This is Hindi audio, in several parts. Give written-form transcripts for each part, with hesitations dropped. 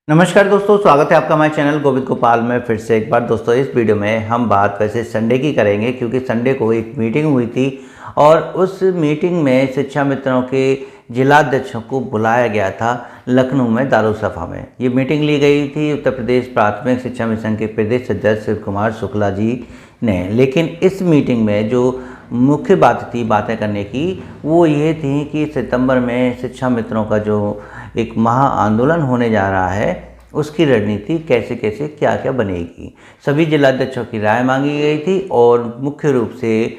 नमस्कार दोस्तों, स्वागत है आपका हमारे चैनल गोविंद गोपाल में फिर से एक बार। दोस्तों इस वीडियो में हम बात वैसे संडे की करेंगे, क्योंकि संडे को एक मीटिंग हुई थी और उस मीटिंग में शिक्षा मित्रों के जिलाध्यक्षों को बुलाया गया था लखनऊ में दारुसफा में। ये मीटिंग ली गई थी उत्तर प्रदेश प्राथमिक शिक्षा मिशन के प्रदेश अध्यक्ष शिव कुमार शुक्ला जी ने। लेकिन इस मीटिंग में जो मुख्य बात थी बातें करने की, वो ये थी कि सितंबर में शिक्षा मित्रों का जो एक महा आंदोलन होने जा रहा है, उसकी रणनीति कैसे कैसे क्या क्या बनेगी। सभी जिलाध्यक्षों की राय मांगी गई थी और मुख्य रूप से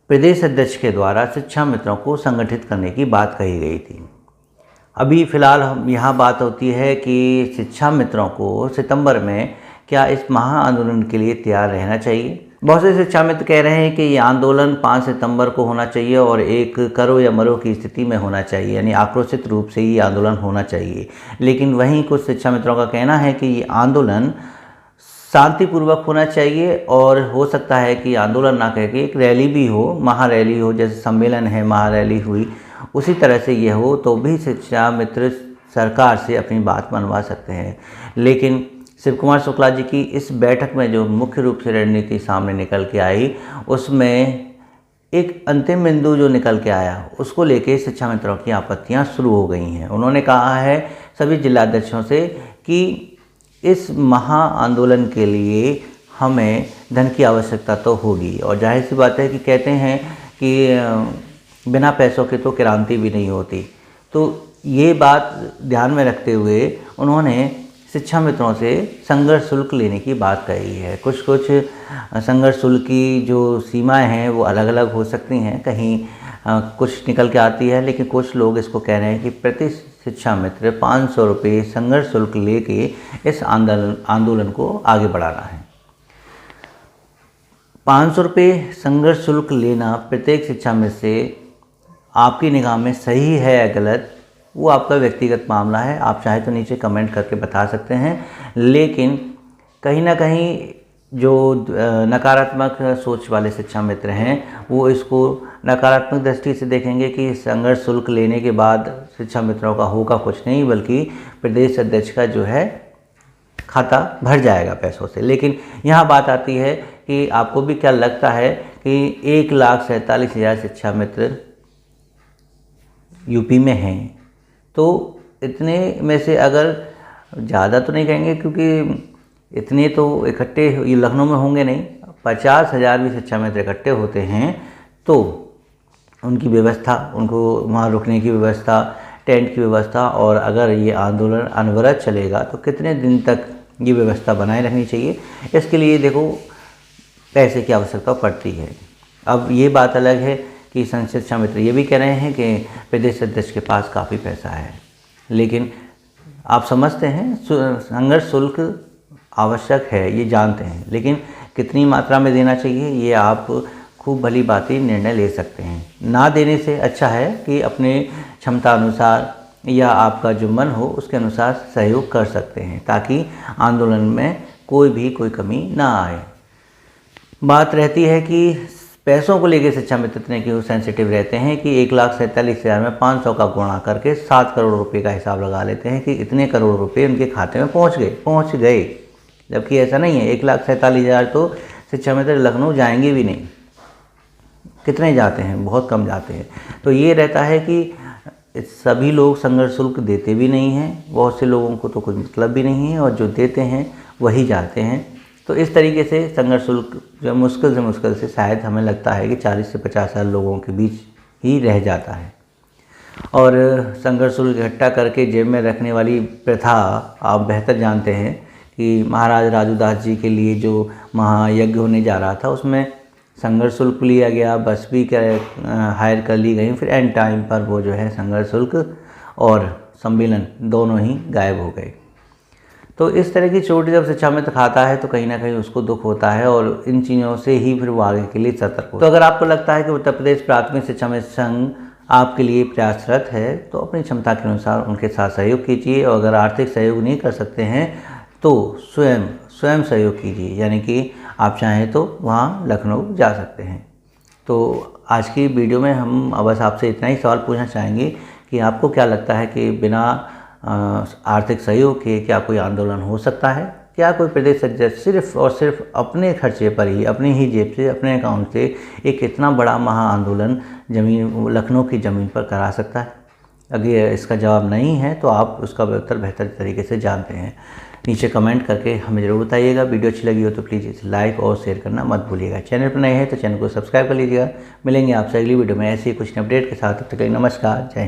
प्रदेश अध्यक्ष के द्वारा शिक्षा मित्रों को संगठित करने की बात कही गई थी। अभी फ़िलहाल हम यहाँ बात होती है कि शिक्षा मित्रों को सितंबर में क्या इस महा आंदोलन के लिए तैयार रहना चाहिए। बहुत से शिक्षा मित्र कह रहे हैं कि ये आंदोलन 5 सितंबर को होना चाहिए और एक करो या मरो की स्थिति में होना चाहिए, यानी आक्रोशित रूप से ये आंदोलन होना चाहिए। लेकिन वहीं कुछ शिक्षा मित्रों का कहना है कि ये आंदोलन शांतिपूर्वक होना चाहिए और हो सकता है कि आंदोलन ना कह के एक रैली भी हो, महारैली हो, जैसे सम्मेलन है महारैली हुई, उसी तरह से ये हो तो भी शिक्षा मित्र सरकार से अपनी बात मनवा सकते हैं। लेकिन शिव कुमार शुक्ला जी की इस बैठक में जो मुख्य रूप से रणनीति सामने निकल के आई, उसमें एक अंतिम बिंदु जो निकल के आया, उसको लेके शिक्षा मित्रों की आपत्तियां शुरू हो गई हैं। उन्होंने कहा है सभी जिलाध्यक्षों से कि इस महा आंदोलन के लिए हमें धन की आवश्यकता तो होगी, और जाहिर सी बात है कि कहते हैं कि बिना पैसों के तो क्रांति भी नहीं होती। तो ये बात ध्यान में रखते हुए उन्होंने शिक्षा मित्रों से संघर्ष शुल्क लेने की बात कही है। कुछ संघर्ष शुल्क की जो सीमाएं हैं वो अलग अलग हो सकती हैं, कहीं कुछ निकल के आती है, लेकिन कुछ लोग इसको कह रहे हैं कि प्रति शिक्षा मित्र 500 रुपये संघर्ष शुल्क लेके इस आंदोलन को आगे बढ़ाना है। 500 रुपये संघर्ष शुल्क लेना प्रत्येक शिक्षा मित्र से आपकी निगाह में सही है या गलत, वो आपका व्यक्तिगत मामला है। आप चाहे तो नीचे कमेंट करके बता सकते हैं। लेकिन कहीं ना कहीं जो नकारात्मक सोच वाले शिक्षा मित्र हैं, वो इसको नकारात्मक दृष्टि से देखेंगे कि संघर्ष शुल्क लेने के बाद शिक्षा मित्रों का होगा कुछ नहीं, बल्कि प्रदेश अध्यक्ष का जो है खाता भर जाएगा पैसों से। लेकिन यहाँ बात आती है कि आपको भी क्या लगता है कि 1,47,000 शिक्षा मित्र यूपी में हैं, तो इतने में से अगर ज़्यादा तो नहीं कहेंगे क्योंकि इतने तो इकट्ठे ये लखनऊ में होंगे नहीं, 50,000 भी शिक्षा मित्र इकट्ठे होते हैं तो उनकी व्यवस्था, उनको वहाँ रुकने की व्यवस्था, टेंट की व्यवस्था, और अगर ये आंदोलन अनवरत चलेगा तो कितने दिन तक ये व्यवस्था बनाए रखनी चाहिए, इसके लिए देखो पैसे की आवश्यकता पड़ती है। अब ये बात अलग है कि शिक्षा मित्र ये भी कह रहे हैं कि प्रदेश अध्यक्ष के पास काफ़ी पैसा है, लेकिन आप समझते हैं संघर्ष शुल्क आवश्यक है, ये जानते हैं, लेकिन कितनी मात्रा में देना चाहिए ये आप खूब भली बाती निर्णय ले सकते हैं। ना देने से अच्छा है कि अपने क्षमता अनुसार या आपका जो मन हो उसके अनुसार सहयोग कर सकते हैं, ताकि आंदोलन में कोई कमी ना आए। बात रहती है कि पैसों को लेकर शिक्षा मित्र इतने क्यों सेंसिटिव रहते हैं कि 1,47,000 में 500 का गुणा करके 7 करोड़ रुपए का हिसाब लगा लेते हैं कि इतने करोड़ रुपए उनके खाते में पहुंच गए, जबकि ऐसा नहीं है। 1,47,000 तो शिक्षा मित्र लखनऊ जाएंगे भी नहीं। कितने जाते हैं? बहुत कम जाते हैं। तो ये रहता है कि सभी लोग संघर्ष शुल्क देते भी नहीं हैं, बहुत से लोगों को तो कोई मतलब भी नहीं है, और जो देते हैं वही जाते हैं। तो इस तरीके से संघर्ष शुल्क जो मुश्किल से शायद हमें लगता है कि 40 से 50 हज़ार लोगों के बीच ही रह जाता है। और संघर्ष शुल्क इकट्ठा करके जेब में रखने वाली प्रथा आप बेहतर जानते हैं कि महाराज राजूदास जी के लिए जो महायज्ञ होने जा रहा था, उसमें संघर्ष शुल्क लिया गया, बस भी हायर कर ली गई, फिर एंड टाइम पर वो जो है संघर्ष शुल्क और सम्मेलन दोनों ही गायब हो गए। तो इस तरह की चोट जब शिक्षा मित्र खाता है तो कहीं ना कहीं उसको दुख होता है, और इन चीज़ों से ही फिर वो आगे के लिए सतर्क हो। तो अगर आपको लगता है कि उत्तर प्रदेश प्राथमिक शिक्षा मित्र संघ आपके लिए प्रयासरत है, तो अपनी क्षमता के अनुसार उनके साथ सहयोग कीजिए, और अगर आर्थिक सहयोग नहीं कर सकते हैं तो स्वयं सहयोग कीजिए, यानी कि आप चाहें तो वहाँ लखनऊ जा सकते हैं। तो आज की वीडियो में हम बस आपसे इतना ही सवाल पूछना चाहेंगे कि आपको क्या लगता है कि बिना आर्थिक सहयोग के क्या कोई आंदोलन हो सकता है? क्या कोई प्रदेश अध्यक्ष सिर्फ और सिर्फ अपने खर्चे पर ही, अपनी ही जेब से, अपने अकाउंट से एक इतना बड़ा महा आंदोलन लखनऊ की ज़मीन पर करा सकता है? अगर इसका जवाब नहीं है तो आप उसका बेहतर तरीके से जानते हैं। नीचे कमेंट करके हमें ज़रूर बताइएगा। वीडियो अच्छी लगी हो तो प्लीज़ इसे लाइक और शेयर करना मत भूलिएगा। चैनल पर नए हैं तो चैनल को सब्सक्राइब कर लीजिएगा। मिलेंगे आपसे अगली वीडियो में ऐसे ही कुछ अपडेट के साथ। तब तक के लिए नमस्कार, जय हिंद।